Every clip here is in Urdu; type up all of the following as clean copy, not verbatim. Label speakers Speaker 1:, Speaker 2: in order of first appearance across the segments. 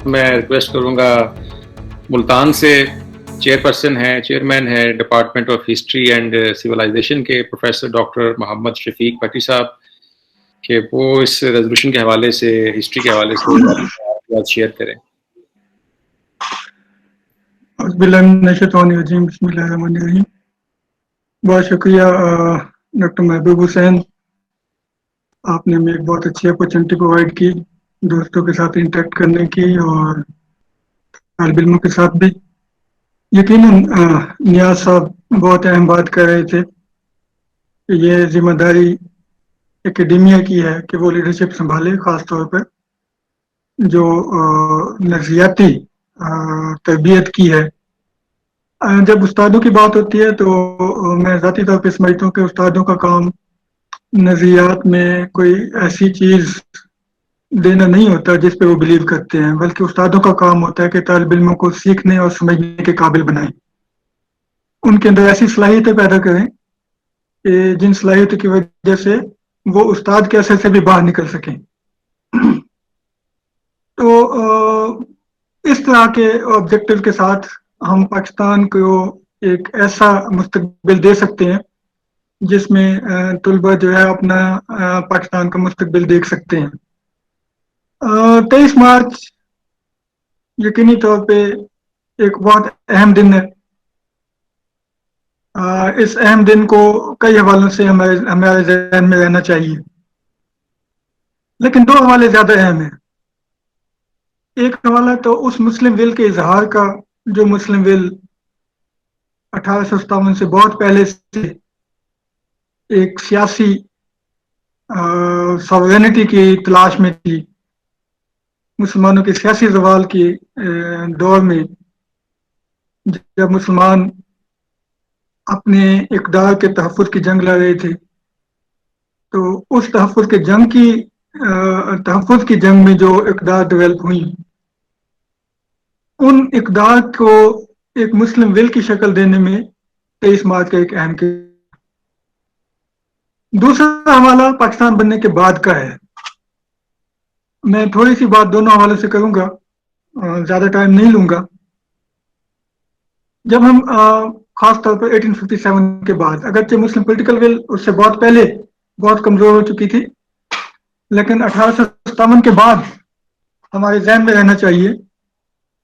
Speaker 1: میں ریکویسٹ کروں گا ملتان سے چیئرمین ہے department of history and civilisation کے پروفیسر ڈاکٹر محمد شفیق بٹی صاحب کہ وہ اس ریزولوشن کے حوالے سے ہسٹری کے حوالے سے بات شیئر کریں.
Speaker 2: بسم اللہ الرحمن الرحیم. بہت شکریہ ڈاکٹر محبوب حسین, آپ نے ہمیں ایک بہت اچھی اپرچونٹی پرووائڈ کی دوستوں کے ساتھ انٹریکٹ کرنے کی اور طالب علموں کے ساتھ بھی. یقیناً نیاز صاحب بہت اہم بات کر رہے تھے کہ یہ ذمہ داری اکیڈیمیا کی ہے کہ وہ لیڈرشپ سنبھالے, خاص طور پر جو نفسیاتی تربیت کی ہے. جب استادوں کی بات ہوتی ہے تو میں ذاتی طور پہ سمجھتا ہوں کہ استادوں کا کام نظریات میں کوئی ایسی چیز دینا نہیں ہوتا جس پہ وہ بلیو کرتے ہیں, بلکہ استادوں کا کام ہوتا ہے کہ طالب علموں کو سیکھنے اور سمجھنے کے قابل بنائیں, ان کے اندر ایسی صلاحیتیں پیدا کریں کہ جن صلاحیتوں کی وجہ سے وہ استاد کے اثر سے بھی باہر نکل سکیں. تو اس طرح کے آبجیکٹو کے ساتھ ہم پاکستان کو ایک ایسا مستقبل دے سکتے ہیں جس میں طلبہ جو ہے اپنا پاکستان کا مستقبل دیکھ سکتے ہیں. 23 مارچ یقینی طور پہ ایک بہت اہم دن ہے. اس اہم دن کو کئی حوالوں سے ہمارے ذہن میں رہنا چاہیے, لیکن 2 حوالے زیادہ اہم ہیں. ایک حوالہ تو اس مسلم ول کے اظہار کا جو مسلم ول 1857 سے بہت پہلے سے ایک سیاسی ساورینٹی کی تلاش میں تھی. مسلمانوں کے سیاسی زوال کے دور میں جب مسلمان اپنے اقدار کے تحفظ کی جنگ لڑ رہے تھے, تو اس تحفظ کی جنگ میں جو اقدار ڈیولپ ہوئی, ان اقدار کو ایک مسلم ول کی شکل دینے میں 23 مارچ کا ایک اہم کردار. دوسرا حوالہ پاکستان بننے کے بعد کا ہے. میں تھوڑی سی بات دونوں حوالے سے کروں گا, زیادہ ٹائم نہیں لوں گا. جب ہم خاص طور پر 1857 کے بعد, اگرچہ مسلم پولیٹیکل ول اس سے بہت پہلے بہت کمزور ہو چکی تھی, لیکن 1857 کے بعد ہمارے ذہن میں رہنا چاہیے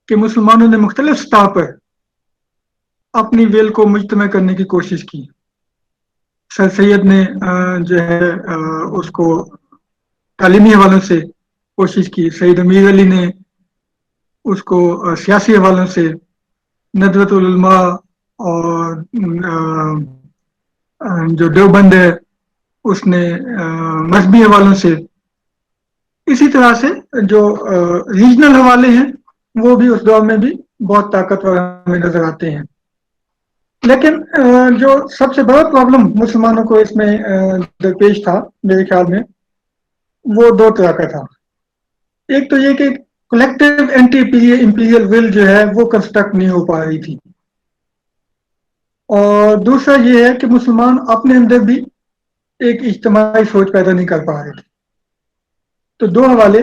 Speaker 2: کہ مسلمانوں نے مختلف سطح پر اپنی ول کو مجتمع کرنے کی کوشش کی. سر سید نے جو ہے اس کو تعلیمی حوالوں سے کوشش کی, سید امیر علی نے اس کو سیاسی حوالوں سے, ندوۃ العلماء اور جو دیوبند ہے اس نے مذہبی حوالوں سے, اسی طرح سے جو ریجنل حوالے ہیں وہ بھی اس دور میں بھی بہت طاقتور ہمیں نظر آتے ہیں. لیکن جو سب سے بڑا پرابلم مسلمانوں کو اس میں درپیش تھا میرے خیال میں, وہ 2 طرح کا تھا. ایک تو یہ کہ کلیکٹیو اینٹی امپیریل ول جو ہے وہ کنسٹرکٹ نہیں ہو پا رہی تھی, اور دوسرا یہ ہے کہ مسلمان اپنے اندر بھی ایک اجتماعی سوچ پیدا نہیں کر پا رہے تھے. تو 2 حوالے,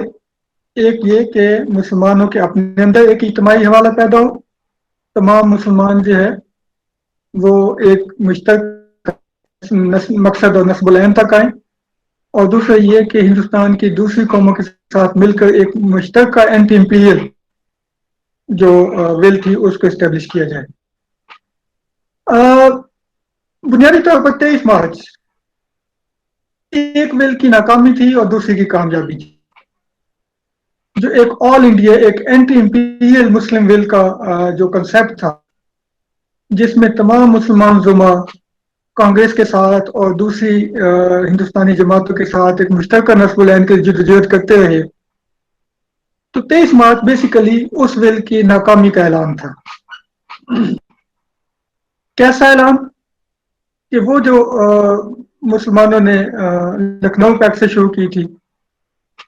Speaker 2: ایک یہ کہ مسلمانوں کے اپنے اندر ایک اجتماعی حوالہ پیدا ہو, تمام مسلمان جو ہے وہ ایک مشترک مقصد اور نصب العین تک آئیں, اور دوسرا یہ کہ ہندوستان کی دوسری قوموں کے ساتھ مل کر ایک مشترکہ اینٹی امپیریل جو ول تھی اس کو اسٹیبلش کیا جائے. بنیادی طور پر 23 مارچ ایک ول کی ناکامی تھی اور دوسری کی کامیابی تھی. جو ایک آل انڈیا ایک اینٹی امپیریل مسلم ول کا جو کنسیپٹ تھا, جس میں تمام مسلمان زعما کانگریس کے ساتھ اور دوسری ہندوستانی جماعتوں کے ساتھ ایک مشترکہ نصب العین کی جدوجہد کرتے رہے, تو 23 مارچ بیسیکلی اس ول کی ناکامی کا اعلان تھا. کیسا اعلان کہ وہ جو مسلمانوں نے لکھنؤ پیکٹ سے شروع کی تھی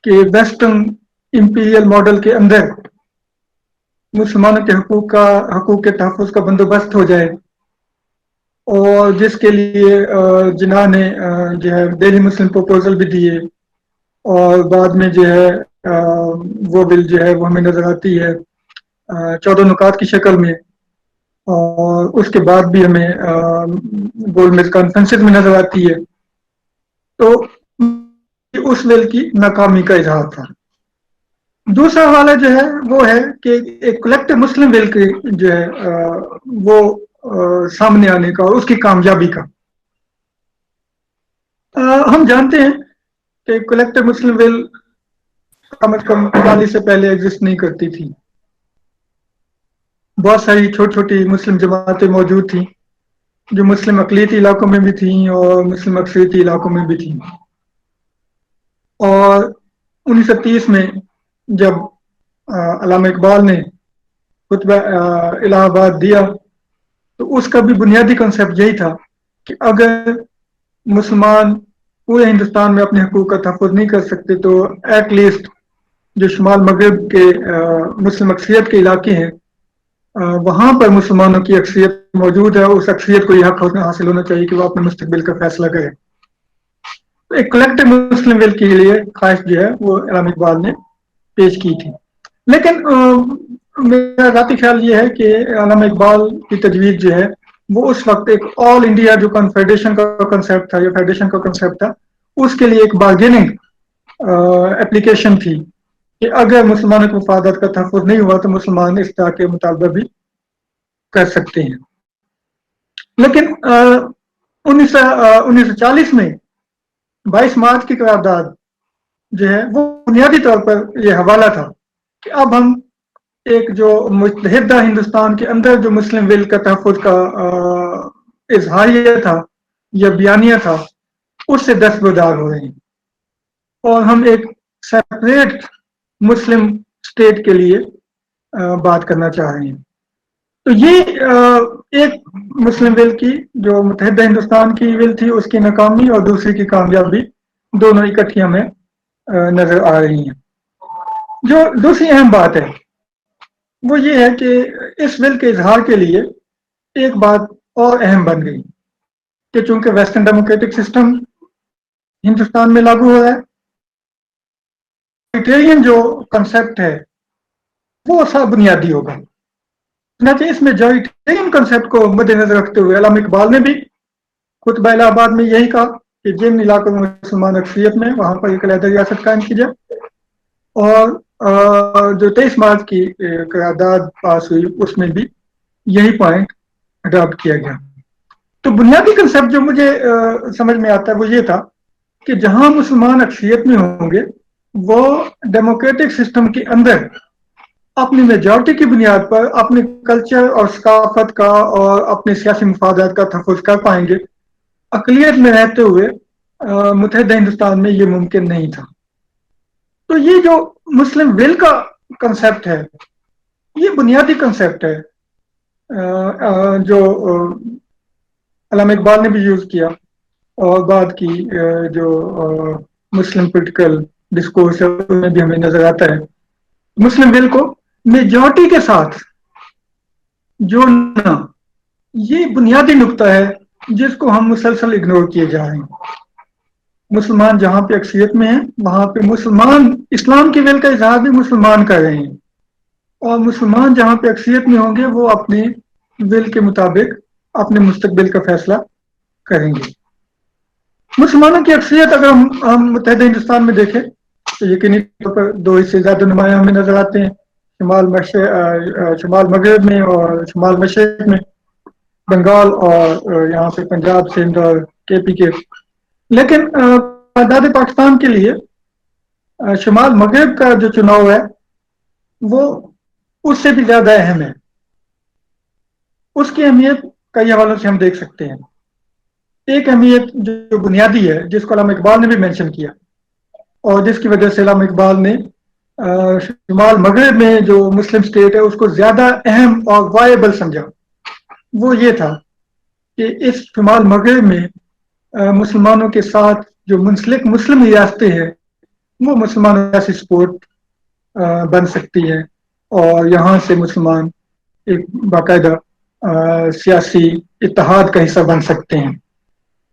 Speaker 2: کہ ویسٹرن امپیریل ماڈل کے اندر مسلمانوں کے حقوق کے تحفظ کا بندوبست ہو جائے, اور جس کے لیے جناح نے جو ہے دہلی مسلم پروپوزل بھی دیے, اور بعد میں جو ہے وہ بل جو ہے وہ ہمیں نظر آتی ہے 14 نکات کی شکل میں، اور اس کے بعد بھی ہمیں گول میز کانفرنس میں نظر آتی ہے. تو اس بل کی ناکامی کا اظہار تھا. دوسرا حوالہ جو ہے وہ ہے کہ ایک کلیکٹو مسلم بل کی جو ہے وہ سامنے آنے کا اور اس کی کامیابی کا. ہم جانتے ہیں کہ کلیکٹو مسلم بل کم از کم 40 سے پہلے ایگزسٹ نہیں کرتی تھی. بہت ساری چھوٹی چھوٹی مسلم جماعتیں موجود تھیں جو مسلم اقلیتی علاقوں میں بھی تھیں اور مسلم اکثریتی علاقوں میں بھی تھیں. اور 1930 میں جب علامہ اقبال نے خطبہ الہ آباد دیا تو اس کا بھی بنیادی کنسیپٹ یہی تھا کہ اگر مسلمان پورے ہندوستان میں اپنے حقوق کا تحفظ نہیں کر سکتے تو ایٹ لیسٹ جو شمال مغرب کے مسلم اکثریت کے علاقے ہیں وہاں پر مسلمانوں کی اکثریت موجود ہے، اس اکثریت کو یہ حق حاصل ہونا چاہیے کہ وہ اپنے مستقبل کا فیصلہ کرے. ایک کلیکٹو مسلم بل کے لیے خواہش جو ہے وہ علامہ اقبال نے پیش کی تھی. لیکن میرا ذاتی خیال یہ ہے کہ علامہ اقبال کی تجویز جو ہے وہ اس وقت ایک آل انڈیا جو کنفیڈریشن کا کنسیپٹ تھا یا فیڈریشن کا کنسیپٹ تھا اس کے لیے ایک بارگیننگ اپلیکیشن تھی کہ اگر مسلمانوں کے مفادات کا تحفظ نہیں ہوا تو مسلمان اس طرح کے مطالبہ بھی کر سکتے ہیں. لیکن 1940 میں 22 مارچ کی قرارداد جو ہے وہ بنیادی طور پر یہ حوالہ تھا کہ اب ہم ایک جو متحدہ ہندوستان کے اندر جو مسلم ول کا تحفظ کا اظہاریہ تھا یا بیانیہ تھا اس سے دستبردار ہو رہے ہیں اور ہم ایک سیپریٹ مسلم اسٹیٹ کے لیے بات کرنا چاہ رہے ہیں. تو یہ ایک مسلم ول کی جو متحدہ ہندوستان کی ول تھی اس کی ناکامی اور دوسری کی کامیابی دونوں اکٹھی ہمیں نظر آ رہی ہیں. جو دوسری اہم بات ہے وہ یہ ہے کہ اس ول کے اظہار کے لیے ایک بات اور اہم بن گئی کہ چونکہ ویسٹرن ڈیموکریٹک سسٹم ہندوستان میں لاگو ہو رہا ہے، جوائٹیرین جو کنسیپٹ ہے وہ سب بنیادی ہوگا. اس میں جوائٹیرین کنسیپٹ کو مد نظر رکھتے ہوئے علامہ اقبال نے بھی خطبہ الہ آباد میں یہی کہا کہ جن علاقوں میں مسلمان اکثریت میں وہاں پر ایک علیحدہ ریاست قائم کی جائے، اور جو 23 مارچ کی قرارداد پاس ہوئی اس میں بھی یہی پوائنٹ اڈاپٹ کیا گیا. تو بنیادی کنسیپٹ جو مجھے سمجھ میں آتا ہے وہ یہ تھا کہ جہاں مسلمان اکثریت میں ہوں گے وہ ڈیموکریٹک سسٹم کے اندر اپنی میجورٹی کی بنیاد پر اپنے کلچر اور ثقافت کا اور اپنے سیاسی مفادات کا تحفظ کر پائیں گے. اقلیت میں رہتے ہوئے متحدہ ہندوستان میں یہ ممکن نہیں تھا. تو یہ جو مسلم ول کا کنسیپٹ ہے یہ بنیادی کنسیپٹ ہے جو علامہ اقبال نے بھی یوز کیا اور بعد کی جو مسلم پولیٹیکل ڈسکورس ہے ان میں بھی ہمیں نظر آتا ہے. مسلم ول کو میجورٹی کے ساتھ جوڑنا یہ بنیادی نقطہ ہے جس کو ہم مسلسل اگنور کیے جا رہے ہیں. مسلمان جہاں پہ اکثریت میں ہیں وہاں پہ مسلمان اسلام کی ول کا اظہار بھی مسلمان کر رہے ہیں، اور مسلمان جہاں پہ اکثریت میں ہوں گے وہ اپنے ول کے مطابق اپنے مستقبل کا فیصلہ کریں گے. مسلمانوں کی اکثریت اگر ہم متحدہ ہندوستان میں دیکھیں تو یقینی طور پر دو حصے زیادہ نمایاں ہمیں نظر آتے ہیں، شمال مغرب میں اور شمال مشرق میں، بنگال اور یہاں پہ پنجاب سندھ اور کے پی کے. لیکن تعداد پاکستان کے لیے شمال مغرب کا جو چناؤ ہے وہ اس سے بھی زیادہ اہم ہے. اس کی اہمیت کئی حوالوں سے ہم دیکھ سکتے ہیں. ایک اہمیت جو بنیادی ہے جس کو علامہ اقبال نے بھی مینشن کیا اور جس کی وجہ سے علامہ اقبال نے شمال مغرب میں جو مسلم اسٹیٹ ہے اس کو زیادہ اہم اور وائبل سمجھا، وہ یہ تھا کہ اس شمال مغرب میں مسلمانوں کے ساتھ جو منسلک مسلم ریاستیں ہیں وہ مسلمانوں کا سپورٹ بن سکتی ہے اور یہاں سے مسلمان ایک باقاعدہ سیاسی اتحاد کا حصہ بن سکتے ہیں.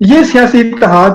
Speaker 2: یہ سیاسی اتحاد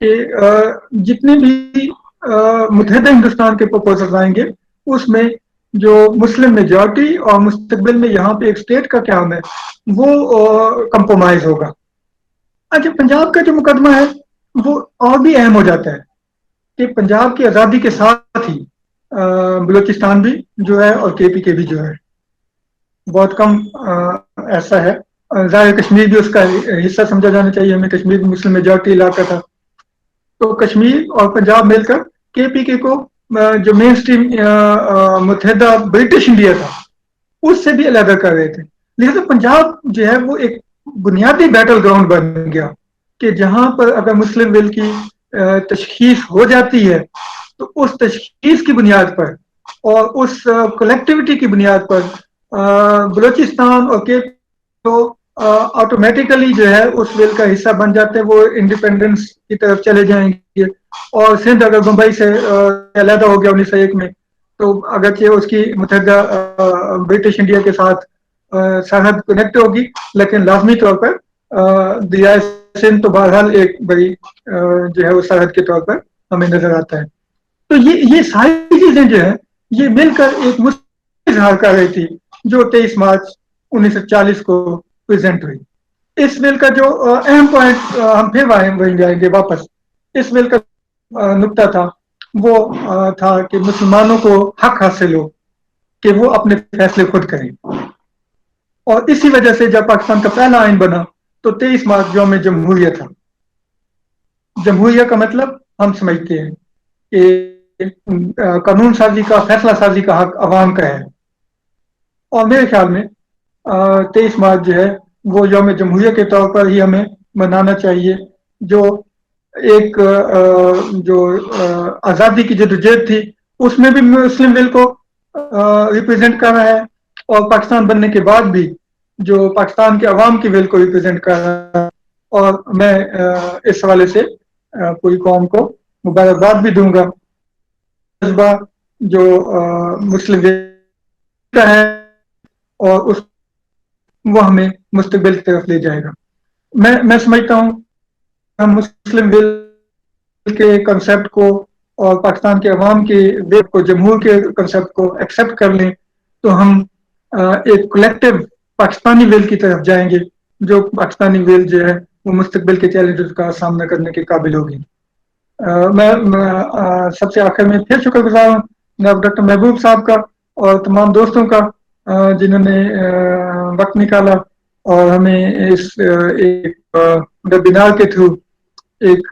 Speaker 2: کہ جتنے بھی متحدہ ہندوستان کے پروپوزل آئیں گے اس میں جو مسلم میجورٹی اور مستقبل میں یہاں پہ ایک اسٹیٹ کا قیام ہے وہ کمپرومائز ہوگا. اچھا پنجاب کا جو مقدمہ ہے وہ اور بھی اہم ہو جاتا ہے کہ پنجاب کی آزادی کے ساتھ ہی بلوچستان بھی جو ہے اور کے پی کے بھی جو ہے. بہت کم ایسا ہے. ظاہر کشمیر بھی اس کا حصہ سمجھا جانا چاہیے ہمیں. کشمیر بھی مسلم میجورٹی علاقہ تھا. تو کشمیر اور پنجاب مل کر کے پی کے کو جو مین اسٹریم متحدہ برٹش انڈیا تھا اس سے بھی علیحدہ کر رہے تھے. لہذا پنجاب جو ہے وہ ایک بنیادی بیٹل گراؤنڈ بن گیا کہ جہاں پر اگر مسلم ول کی تشخیص ہو جاتی ہے تو اس تشخیص کی بنیاد پر اور اس کلیکٹیوٹی کی بنیاد پر بلوچستان اور کے تو آٹومیٹیکلی جو ہے اس ول کا حصہ بن جاتے ہیں. وہ انڈیپینڈنس کی طرف چلے جائیں گے. اور سندھ اگر ممبئی سے علیحدہ ہو گیا 1901 میں تو اگرچہ اس کی متحدہ برٹش انڈیا کے ساتھ سرحد کنیکٹ ہوگی لیکن لازمی طور پر دریائے سندھ تو بہرحال ایک بڑی جو ہے وہ سرحد کے طور پر ہمیں نظر آتا ہے. تو یہ ساری چیزیں جو ہیں یہ مل کر ایک اظہار کر رہی تھی جو 23 مارچ 1940 کو پریزنٹ ہوئی. اس بل کا جو اہم پوائنٹ ہم پھر وہیں جائیں گے واپس. اس بل کا نقطہ تھا وہ تھا کہ مسلمانوں کو حق حاصل ہو کہ وہ اپنے فیصلے خود کریں. اور اسی وجہ سے جب پاکستان کا پہلا آئین بنا تو 23 مارچ یوم جمہوریہ تھا. جمہوریہ کا مطلب ہم سمجھتے ہیں کہ قانون سازی کا فیصلہ سازی کا حق عوام کا ہے. اور میرے خیال میں 23 مارچ جو ہے وہ یوم جمہوریہ کے طور پر ہی ہمیں منانا چاہیے جو ایک جو آزادی کی جدوجہد تھی اس میں بھی مسلم ول کو ریپرزینٹ کر رہا ہے اور پاکستان بننے کے بعد بھی جو پاکستان کے عوام کی ول کو ریپرزینٹ کر رہا ہے. اور میں اس حوالے سے پوری قوم کو مبارکباد بھی دوں گا. جذبہ جو مسلم کا ہے اور اس وہ ہمیں مستقبل کی طرف لے جائے گا. میں سمجھتا ہوں ہم مسلم ول کے کنسیپٹ کو اور پاکستان کے عوام کے ویب کو جمہور کے کنسیپٹ کو ایکسیپٹ کر لیں تو ہم ایک کلیکٹیو پاکستانی ویل کی طرف جائیں گے جو پاکستانی ویل جو ہے وہ مستقبل کے چیلنجز کا سامنا کرنے کے قابل ہوگی. میں سب سے آخر میں پھر شکر گزار ہوں جناب ڈاکٹر محبوب صاحب کا اور تمام دوستوں کا جنہوں نے وقت نکالا اور ہمیں اس ایک ویبینار کے تھرو ایک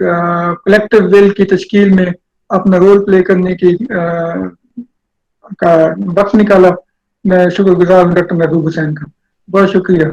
Speaker 2: کلیکٹیو ویل کی تشکیل میں اپنا رول پلے کرنے کی کا وقت نکالا. میں شکر گزار ہوں ڈاکٹر محبوب حسین کا. بہت شکریہ.